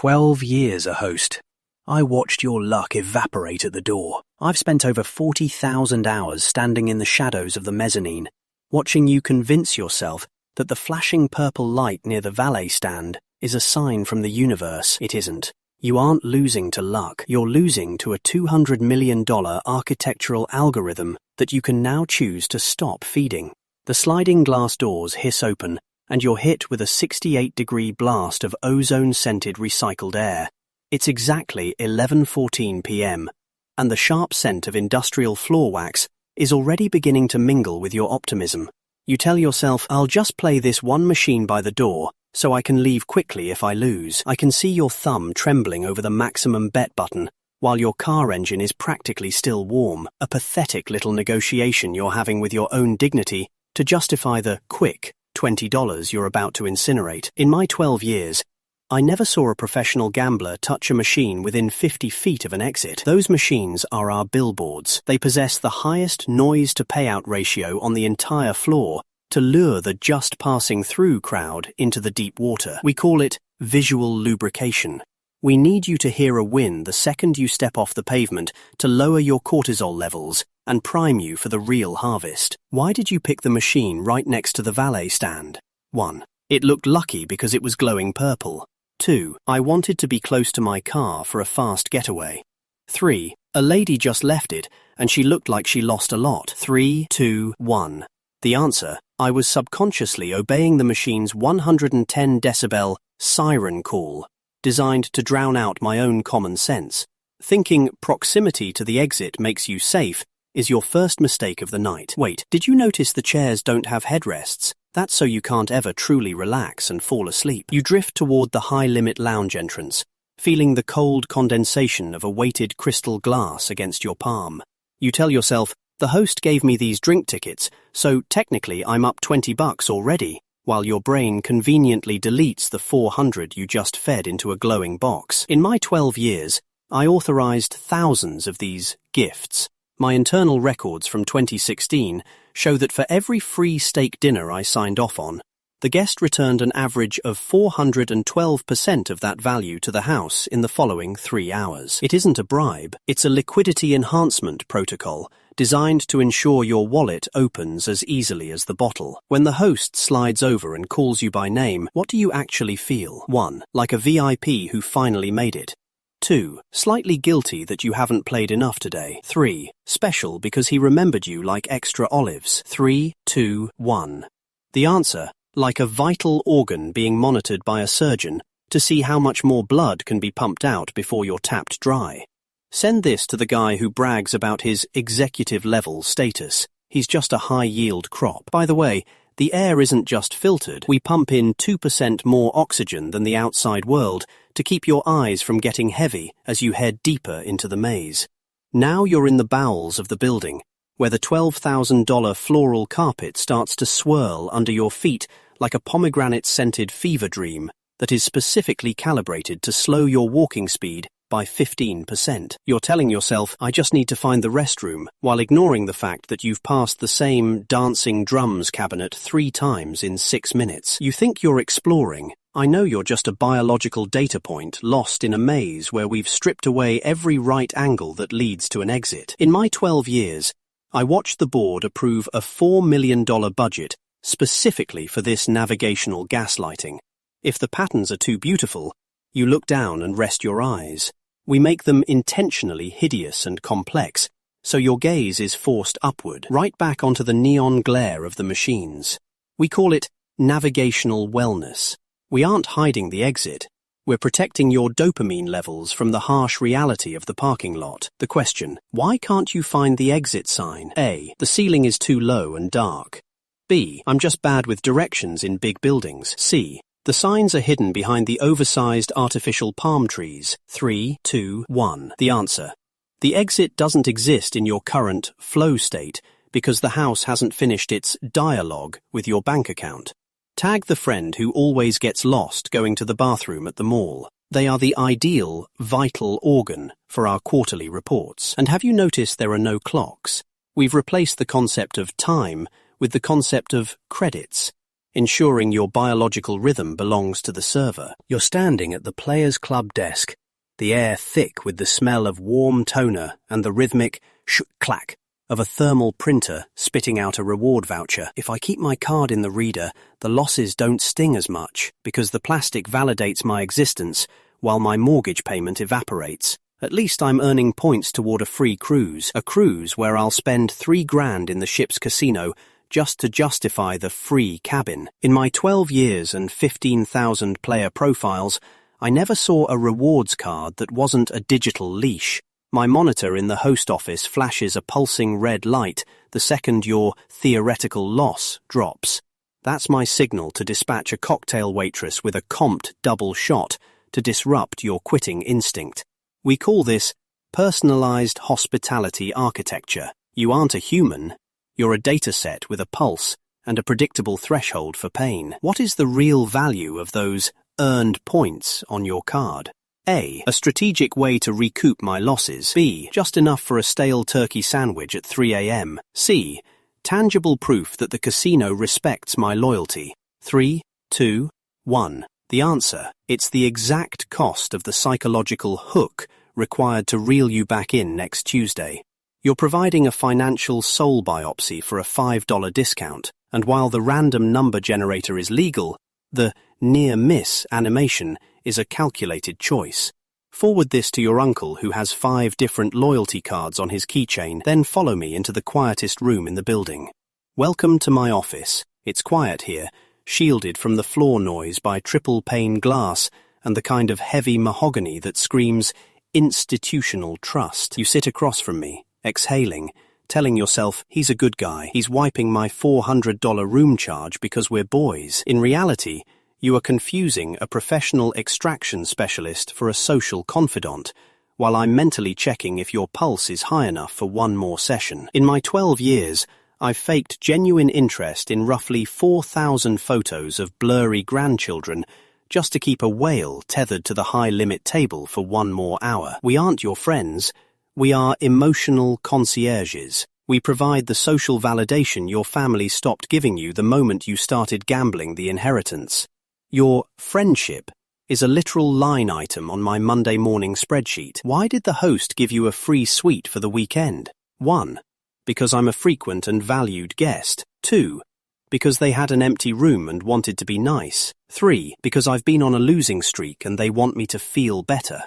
12 years a host. I watched your luck evaporate at the door. I've spent over 40,000 hours standing in the shadows of the mezzanine, watching you convince yourself that the flashing purple light near the valet stand is a sign from the universe. It isn't. You aren't losing to luck. You're losing to a $200 million architectural algorithm that you can now choose to stop feeding. The sliding glass doors hiss open, and you're hit with a 68-degree blast of ozone-scented recycled air. It's exactly 11:14 p.m., and the sharp scent of industrial floor wax is already beginning to mingle with your optimism. You tell yourself, I'll just play this one machine by the door, so I can leave quickly if I lose. I can see your thumb trembling over the maximum bet button, while your car engine is practically still warm, a pathetic little negotiation you're having with your own dignity to justify the quick $20 you're about to incinerate. In my 12 years, I never saw a professional gambler touch a machine within 50 feet of an exit. Those machines are our billboards. They possess the highest noise-to-payout ratio on the entire floor to lure the just passing through crowd into the deep water. We call it visual lubrication. We need you to hear a win the second you step off the pavement to lower your cortisol levels and prime you for the real harvest. Why did you pick the machine right next to the valet stand? 1. It looked lucky because it was glowing purple. 2. I wanted to be close to my car for a fast getaway. 3. A lady just left it and she looked like she lost a lot. 3, 2, 1. The answer: I was subconsciously obeying the machine's 110 decibel siren call, designed to drown out my own common sense. Thinking proximity to the exit makes you safe is your first mistake of the night. Wait, did you notice the chairs don't have headrests? That's so you can't ever truly relax and fall asleep. You drift toward the high-limit lounge entrance, feeling the cold condensation of a weighted crystal glass against your palm. You tell yourself, the host gave me these drink tickets, so technically I'm up $20 already, while your brain conveniently deletes the 400 you just fed into a glowing box. In my 12 years, I authorized thousands of these gifts. My internal records from 2016 show that for every free steak dinner I signed off on, the guest returned an average of 412% of that value to the house in the following 3 hours. It isn't a bribe, it's a liquidity enhancement protocol designed to ensure your wallet opens as easily as the bottle. When the host slides over and calls you by name, what do you actually feel? 1. Like a VIP who finally made it. 2. Slightly guilty that you haven't played enough today. 3. Special because he remembered you like extra olives. 3, 2, 1. The answer: like a vital organ being monitored by a surgeon to see how much more blood can be pumped out before you're tapped dry. Send this to the guy who brags about his executive-level status. He's just a high-yield crop. By the way, the air isn't just filtered. We pump in 2% more oxygen than the outside world to keep your eyes from getting heavy as you head deeper into the maze. Now you're in the bowels of the building, where the $12,000 floral carpet starts to swirl under your feet like a pomegranate-scented fever dream that is specifically calibrated to slow your walking speed by 15%. You're telling yourself, I just need to find the restroom, while ignoring the fact that you've passed the same dancing drums cabinet 3 times in 6 minutes. You think you're exploring. I know you're just a biological data point lost in a maze where we've stripped away every right angle that leads to an exit. In my 12 years, I watched the board approve a $4 million budget specifically for this navigational gaslighting. If the patterns are too beautiful, you look down and rest your eyes. We make them intentionally hideous and complex, so your gaze is forced upward, right back onto the neon glare of the machines. We call it Navigational Wellness. We aren't hiding the exit. We're protecting your dopamine levels from the harsh reality of the parking lot. The question: why can't you find the exit sign? A. The ceiling is too low and dark. B. I'm just bad with directions in big buildings. C. The signs are hidden behind the oversized artificial palm trees. 3, 2, 1. The answer: the exit doesn't exist in your current flow state because the house hasn't finished its dialogue with your bank account. Tag the friend who always gets lost going to the bathroom at the mall. They are the ideal, vital organ for our quarterly reports. And have you noticed there are no clocks? We've replaced the concept of time with the concept of credits. ensuring your biological rhythm belongs to the server. You're standing at the players' club desk, the air thick with the smell of warm toner and the rhythmic sh-clack of a thermal printer spitting out a reward voucher. If I keep my card in the reader, the losses don't sting as much because the plastic validates my existence while my mortgage payment evaporates. At least I'm earning points toward a free cruise, a cruise where I'll spend $3,000 in the ship's casino just to justify the free cabin. In my 12 years and 15,000 player profiles, I never saw a rewards card that wasn't a digital leash. My monitor in the host office flashes a pulsing red light the second your theoretical loss drops. That's my signal to dispatch a cocktail waitress with a comped double shot to disrupt your quitting instinct. We call this personalized hospitality architecture. You aren't a human. You're a dataset with a pulse and a predictable threshold for pain. What is the real value of those earned points on your card? A strategic way to recoup my losses. B, just enough for a stale turkey sandwich at 3 a.m. C, tangible proof that the casino respects my loyalty. 3, 2, 1. The answer, it's the exact cost of the psychological hook required to reel you back in next Tuesday. You're providing a financial soul biopsy for a $5 discount, and while the random number generator is legal, the near-miss animation is a calculated choice. Forward this to your uncle who has 5 different loyalty cards on his keychain, then follow me into the quietest room in the building. Welcome to my office. It's quiet here, shielded from the floor noise by triple-pane glass and the kind of heavy mahogany that screams institutional trust. You sit across from me, exhaling, telling yourself, he's a good guy, he's wiping my $400 room charge because we're boys. In reality, you are confusing a professional extraction specialist for a social confidant, while I'm mentally checking if your pulse is high enough for one more session. In my 12 years, I've faked genuine interest in roughly 4,000 photos of blurry grandchildren just to keep a whale tethered to the high-limit table for one more hour. We aren't your friends. We are emotional concierges. We provide the social validation your family stopped giving you the moment you started gambling the inheritance. Your friendship is a literal line item on my Monday morning spreadsheet. Why did the host give you a free suite for the weekend? 1. Because I'm a frequent and valued guest. 2. Because they had an empty room and wanted to be nice. 3. Because I've been on a losing streak and they want me to feel better.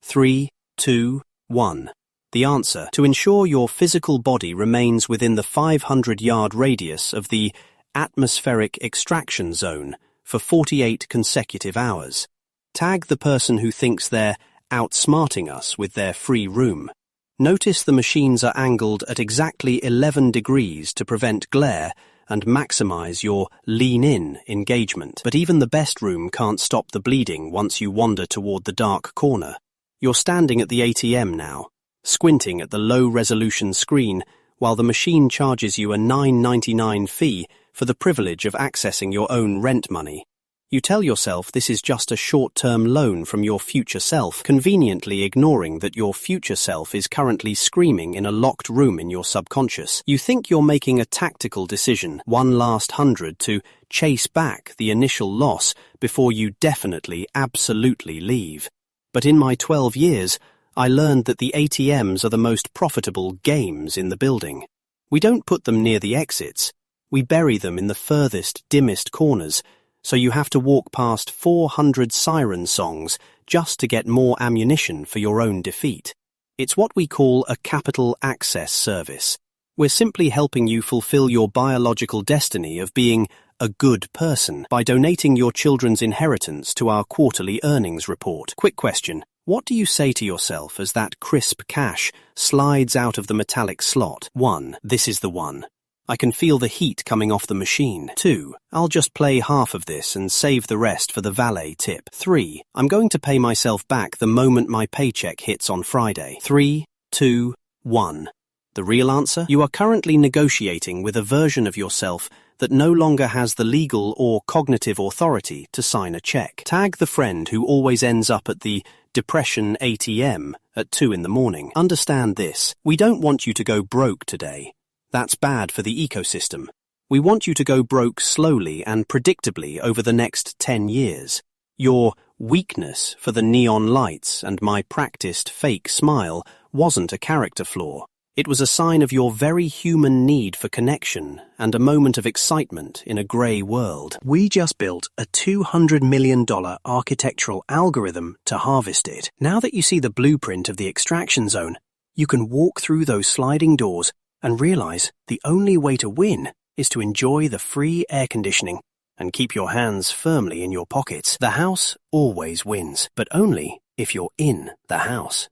3, 2, 1. The answer, to ensure your physical body remains within the 500-yard radius of the atmospheric extraction zone for 48 consecutive hours. Tag the person who thinks they're outsmarting us with their free room. Notice the machines are angled at exactly 11 degrees to prevent glare and maximize your lean-in engagement. But even the best room can't stop the bleeding once you wander toward the dark corner. You're standing at the ATM now, squinting at the low-resolution screen while the machine charges you a $9.99 fee for the privilege of accessing your own rent money. You tell yourself this is just a short-term loan from your future self, conveniently ignoring that your future self is currently screaming in a locked room in your subconscious. You think you're making a tactical decision, one last 100, to chase back the initial loss before you definitely, absolutely leave. But in my 12 years, I learned that the ATMs are the most profitable games in the building. We don't put them near the exits. We bury them in the furthest, dimmest corners, so you have to walk past 400 siren songs just to get more ammunition for your own defeat. It's what we call a capital access service. We're simply helping you fulfill your biological destiny of being a good person by donating your children's inheritance to our quarterly earnings report. Quick question. What do you say to yourself as that crisp cash slides out of the metallic slot? 1. This is the one. I can feel the heat coming off the machine. 2. I'll just play half of this and save the rest for the valet tip. 3. I'm going to pay myself back the moment my paycheck hits on Friday. 3, 2, 1. The real answer? You are currently negotiating with a version of yourself that no longer has the legal or cognitive authority to sign a check. Tag the friend who always ends up at the Depression ATM at 2 in the morning. Understand this. We don't want you to go broke today. That's bad for the ecosystem. We want you to go broke slowly and predictably over the next 10 years. Your weakness for the neon lights and my practiced fake smile wasn't a character flaw. It was a sign of your very human need for connection and a moment of excitement in a grey world. We just built a $200 million architectural algorithm to harvest it. Now that you see the blueprint of the extraction zone, you can walk through those sliding doors and realize the only way to win is to enjoy the free air conditioning and keep your hands firmly in your pockets. The house always wins, but only if you're in the house.